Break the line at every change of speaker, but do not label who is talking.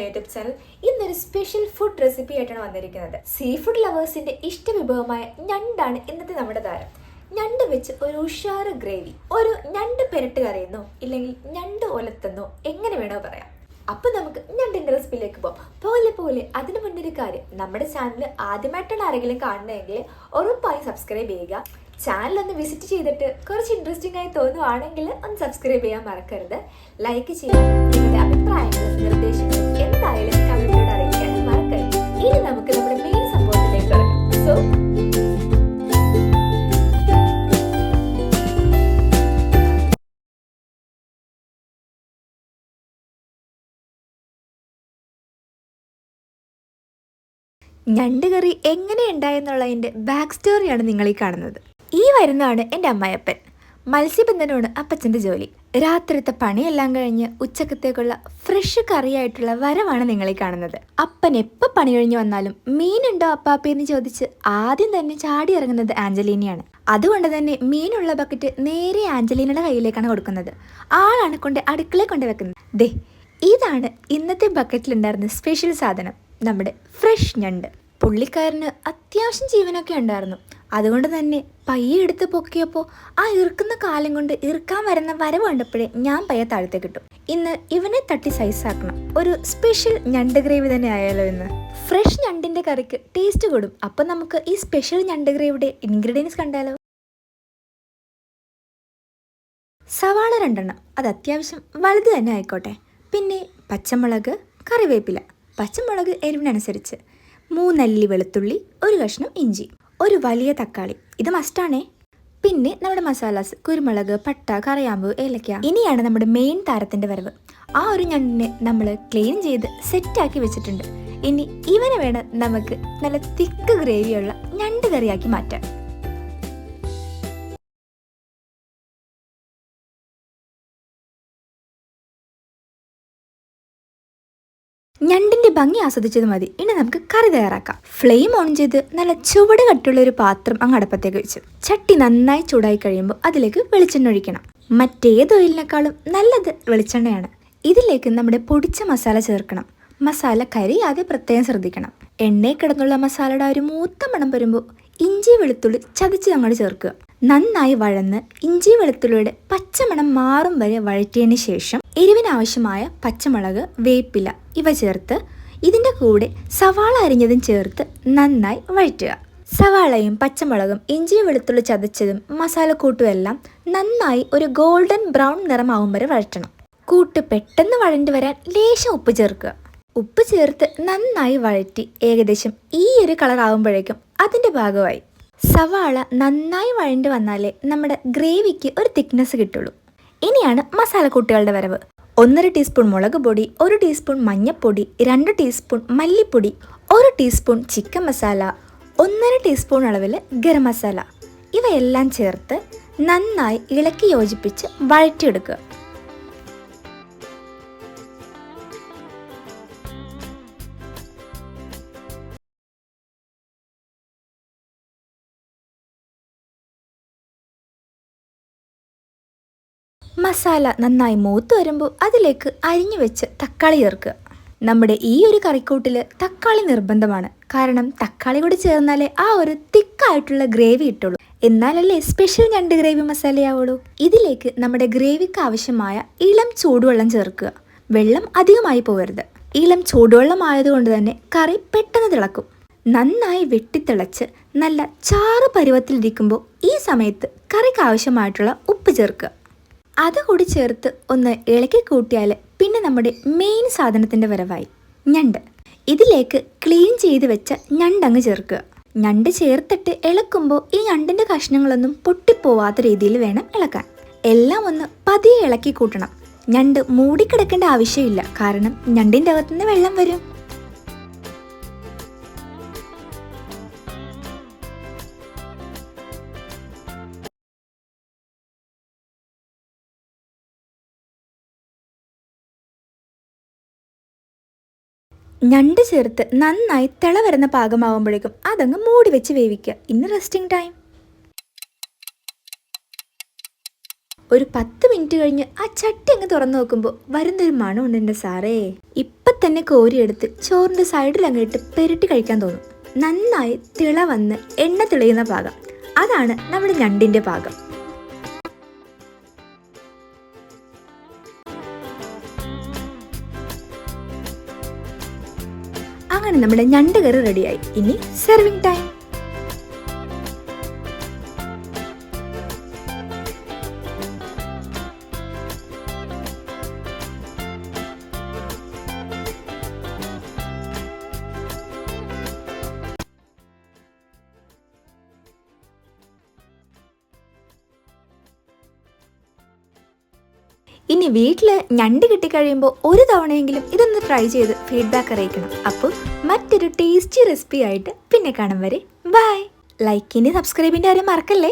YouTube channel ഇന്നൊരു special food recipe ആയിട്ടാണ് വന്നിരിക്കുന്നത്. സീ ഫുഡ് ലവേഴ്സിന്റെ ഇഷ്ട വിഭവമായ ഞണ്ടാണ് ഇന്നത്തെ നമ്മുടെ താരം. ഞണ്ട് വെച്ച് ഒരു ഉഷാറ് ഗ്രേവി, ഒരു ഞണ്ട് പെരട്ട് കറിയെന്നോ ഇല്ലെങ്കിൽ ഞണ്ട് ഒലത്തെന്നോ എങ്ങനെ വേണോ പറയാം. അപ്പൊ നമുക്ക് ഞണ്ടിന്റെ റെസിപ്പിയിലേക്ക് പോലെ അതിന് മുന്നൊരു കാര്യം, നമ്മുടെ ചാനൽ ആദ്യമായിട്ടാണ് ആരെങ്കിലും കാണുന്നതെങ്കിൽ ഉറപ്പായി സബ്സ്ക്രൈബ് ചെയ്യുക. ചാനൽ ഒന്ന് വിസിറ്റ് ചെയ്തിട്ട് കുറച്ച് ഇൻട്രസ്റ്റിംഗ് ആയി തോന്നുവാണെങ്കിൽ ഒന്ന് സബ്സ്ക്രൈബ് ചെയ്യാൻ മറക്കരുത്. ലൈക്ക് ചെയ്യുക. നിങ്ങളുടെ അഭിപ്രായങ്ങളും നിർദ്ദേശങ്ങളും എന്തായാലും കമന്റിലൂടെ അറിയിക്കാൻ മറക്കരുത്. ഇനി നമുക്ക് നമ്മുടെ മെയിൻ സംഭവത്തിലേക്ക് കടക്കാം. സോ ഞണ്ട് കറി എങ്ങനെ ഉണ്ടായെന്നുള്ളതിൻ്റെ ബാക്ക് സ്റ്റോറിയാണ് നിങ്ങളീ കാണുന്നത്. ഈ വരുന്നതാണ് എൻ്റെ അമ്മായപ്പൻ. മത്സ്യബന്ധനമാണ് അപ്പച്ചൻ്റെ ജോലി. രാത്രിത്തെ പണിയെല്ലാം കഴിഞ്ഞ് ഉച്ചക്കത്തേക്കുള്ള ഫ്രഷ് കറിയായിട്ടുള്ള വരവാണ് നിങ്ങളീ കാണുന്നത്. അപ്പൻ എപ്പോൾ പണി കഴിഞ്ഞ് വന്നാലും മീനുണ്ടോ അപ്പാപ്പയെന്ന് ചോദിച്ച് ആദ്യം തന്നെ ചാടി ഇറങ്ങുന്നത് ആഞ്ചലീനയാണ്. അതുകൊണ്ട് തന്നെ മീനുള്ള ബക്കറ്റ് നേരെ ആഞ്ചലീനയുടെ കയ്യിലേക്കാണ് കൊടുക്കുന്നത്. ആളാണ് കൊണ്ട് അടുക്കളയിൽ കൊണ്ട് വെക്കുന്നത്. ദേ, ഇതാണ് ഇന്നത്തെ ബക്കറ്റിലുണ്ടായിരുന്ന സ്പെഷ്യൽ സാധനം, നമ്മുടെ ഫ്രഷ് ഞണ്ട്. പുള്ളിക്കാരന് അത്യാവശ്യം ജീവനൊക്കെ ഉണ്ടായിരുന്നു. അതുകൊണ്ട് തന്നെ പയ്യെ എടുത്ത് പൊക്കിയപ്പോൾ ആ ഇറുക്കുന്ന കാലം കൊണ്ട് ഇറുക്കാൻ വരുന്ന വരവ് കണ്ടപ്പോഴേ ഞാൻ പയ്യെ താഴത്തെ കിട്ടും. ഇന്ന് ഇവനെ തട്ടി സൈസാക്കണം. ഒരു സ്പെഷ്യൽ ഞണ്ട് ഗ്രേവി തന്നെ ആയാലോ ഇന്ന്. ഫ്രഷ് ഞണ്ടിന്റെ കറിക്ക് ടേസ്റ്റ് കൂടും. അപ്പം നമുക്ക് ഈ സ്പെഷ്യൽ ഞണ്ട് ഗ്രേവിയുടെ ഇൻഗ്രീഡിയൻസ് കണ്ടാലോ. സവാള 2 അത് അത്യാവശ്യം വലുത് തന്നെ ആയിക്കോട്ടെ. പിന്നെ പച്ചമുളക്, കറിവേപ്പില, പച്ചമുളക് എരിവിനനുസരിച്ച്, 3 അല്ലി വെളുത്തുള്ളി, 1 കഷ്ണം ഇഞ്ചി, ഒരു വലിയ തക്കാളി, ഇത് മസ്റ്റാണേ. പിന്നെ നമ്മുടെ മസാലാസ്, കുരുമുളക്, പട്ട, കറിയാമ്പ്, ഏലക്ക. ഇനിയാണ് നമ്മുടെ മെയിൻ താരത്തിൻ്റെ വരവ്. ആ ഒരു ഞണ്ടിനെ നമ്മൾ ക്ലീൻ ചെയ്ത് സെറ്റാക്കി വെച്ചിട്ടുണ്ട്. ഇനി ഇവനെ വേണം നമുക്ക് നല്ല തിക്ക് ഗ്രേവിയുള്ള ഞണ്ട് കറിയാക്കി മാറ്റാൻ. ഞണ്ടിന്റെ ഭംഗി ആസ്വദിച്ചത് മതി. ഇനി നമുക്ക് കറി തയ്യാറാക്കാം. ഫ്ലെയിം ഓൺ ചെയ്ത് നല്ല ചുവട് കട്ടുള്ള ഒരു പാത്രം അങ്ങ് അടുപ്പത്തേക്ക് വെച്ചു. ചട്ടി നന്നായി ചൂടായി കഴിയുമ്പോൾ അതിലേക്ക് വെളിച്ചെണ്ണ ഒഴിക്കണം. മറ്റേത് ഓയിലിനേക്കാളും നല്ലത് വെളിച്ചെണ്ണയാണ്. ഇതിലേക്ക് നമ്മുടെ പൊടിച്ച മസാല ചേർക്കണം. മസാല കരിയാതെ പ്രത്യേകം ശ്രദ്ധിക്കണം. എണ്ണയിൽ കിടന്നുള്ള മസാലയുടെ ഒരു മൂത്ത മണം വരുമ്പോൾ ഇഞ്ചി വെളുത്തുള്ളി ചതച്ച് അങ്ങോട്ട് ചേർക്കുക. നന്നായി വഴന്ന് ഇഞ്ചി വെളുത്തുള്ളിയുടെ പച്ചമണം മാറും വരെ വഴറ്റിയതിന് ശേഷം എരിവിനാവശ്യമായ പച്ചമുളക്, വേപ്പില ഇവ ചേർത്ത് ഇതിൻ്റെ കൂടെ സവാള അരിഞ്ഞതും ചേർത്ത് നന്നായി വഴറ്റുക. സവാളയും പച്ചമുളകും ഇഞ്ചി വെളുത്തുള്ളി ചതച്ചതും മസാലക്കൂട്ടും എല്ലാം നന്നായി ഒരു ഗോൾഡൻ ബ്രൗൺ നിറമാവും വരെ വഴറ്റണം. കൂട്ട് പെട്ടെന്ന് വഴണ്ടി വരാൻ ലേശം ഉപ്പ് ചേർക്കുക. ഉപ്പ് ചേർത്ത് നന്നായി വഴറ്റി ഏകദേശം ഈ ഒരു കളർ ആകുമ്പോഴേക്കും അതിൻ്റെ ഭാഗമായി. സവാള നന്നായി വഴണ്ടി വന്നാലേ നമ്മുടെ ഗ്രേവിക്ക് ഒരു തിക്നെസ് കിട്ടുള്ളൂ. ഇനിയാണ് മസാലക്കൂട്ടുകളുടെ വരവ്. 1.5 ടീസ്പൂൺ മുളക് പൊടി, 1 ടീസ്പൂൺ മഞ്ഞൾപ്പൊടി, 2 ടീസ്പൂൺ മല്ലിപ്പൊടി, 1 ടീസ്പൂൺ ചിക്കൻ മസാല, 1.5 ടീസ്പൂൺ അളവിൽ ഗരം മസാല ഇവയെല്ലാം ചേർത്ത് നന്നായി ഇളക്കി യോജിപ്പിച്ച് വഴറ്റിയെടുക്കുക. മസാല നന്നായി മൂത്ത് വരുമ്പോൾ അതിലേക്ക് അരിഞ്ഞു വെച്ച് തക്കാളി ചേർക്കുക. നമ്മുടെ ഈ ഒരു കറിക്കൂട്ടിൽ തക്കാളി നിർബന്ധമാണ്. കാരണം തക്കാളി കൂടി ചേർന്നാലേ ആ ഒരു തിക്കായിട്ടുള്ള ഗ്രേവി കിട്ടുള്ളൂ. എന്നാലല്ലേ സ്പെഷ്യൽ ഞണ്ട് ഗ്രേവി മസാലയാവുള്ളൂ. ഇതിലേക്ക് നമ്മുടെ ഗ്രേവിക്ക് ആവശ്യമായ ഇളം ചൂടുവെള്ളം ചേർക്കുക. വെള്ളം അധികമായി പോകരുത്. ഇളം ചൂടുവെള്ളം ആയതുകൊണ്ട് തന്നെ കറി പെട്ടെന്ന് തിളക്കും. നന്നായി വെട്ടിത്തിളച്ച് നല്ല ചാറ് പരുവത്തിലിരിക്കുമ്പോൾ ഈ സമയത്ത് കറിക്ക് ആവശ്യമായിട്ടുള്ള ഉപ്പ് ചേർക്കുക. അതുകൂടി ചേർത്ത് ഒന്ന് ഇളക്കി കൂട്ടിയാൽ പിന്നെ നമ്മുടെ മെയിൻ സാധനത്തിൻ്റെ വരവായി, ഞണ്ട്. ഇതിലേക്ക് ക്ലീൻ ചെയ്ത് വെച്ച ഞണ്ടങ്ങ് ചേർക്കുക. ഞണ്ട് ചേർത്തിട്ട് ഇളക്കുമ്പോൾ ഈ ഞണ്ടിൻ്റെ കഷ്ണങ്ങളൊന്നും പൊട്ടിപ്പോവാത്ത രീതിയിൽ വേണം ഇളക്കാൻ. എല്ലാം ഒന്ന് പതിയെ ഇളക്കി കൂട്ടണം. ഞണ്ട് മൂടിക്കിടക്കേണ്ട ആവശ്യമില്ല, കാരണം ഞണ്ടിൻ്റെ അകത്തുനിന്ന് വെള്ളം വരും. ഞണ്ട് ചേർത്ത് നന്നായി തിള വരുന്ന പാകമാകുമ്പോഴേക്കും അതങ്ങ് മൂടി വെച്ച് വേവിക്കുക. ഇന്ന് റെസ്റ്റിംഗ് ടൈം. ഒരു 10 മിനിറ്റ് കഴിഞ്ഞ് ആ ചട്ടി അങ്ങ് തുറന്നു നോക്കുമ്പോൾ വരുന്നൊരു മണമുണ്ട് എൻ്റെ സാറേ. ഇപ്പം തന്നെ കോരിയെടുത്ത് ചോറിൻ്റെ സൈഡിൽ അങ്ങ് ഇട്ട് പെരട്ടി കഴിക്കാൻ തോന്നും. നന്നായി തിള വന്ന് എണ്ണ തെളിയുന്ന പാകം, അതാണ് നമ്മുടെ ഞണ്ടിൻ്റെ പാകം. അങ്ങനെ നമ്മുടെ ഞണ്ട് കറി റെഡിയായി. ഇനി സെർവിങ് ടൈം. ഇനി വീട്ടിൽ ഞണ്ട് കിട്ടിക്കഴിയുമ്പോൾ ഒരു തവണയെങ്കിലും ഇതൊന്ന് ട്രൈ ചെയ്ത് ഫീഡ്ബാക്ക് അറിയിക്കണം. അപ്പോൾ മറ്റൊരു ടേസ്റ്റി റെസിപ്പി ആയിട്ട് പിന്നെ കാണും വരെ ബൈ. ലൈക്കിൻ്റെ സബ്സ്ക്രൈബിൻ്റെ കാര്യം മറക്കല്ലേ.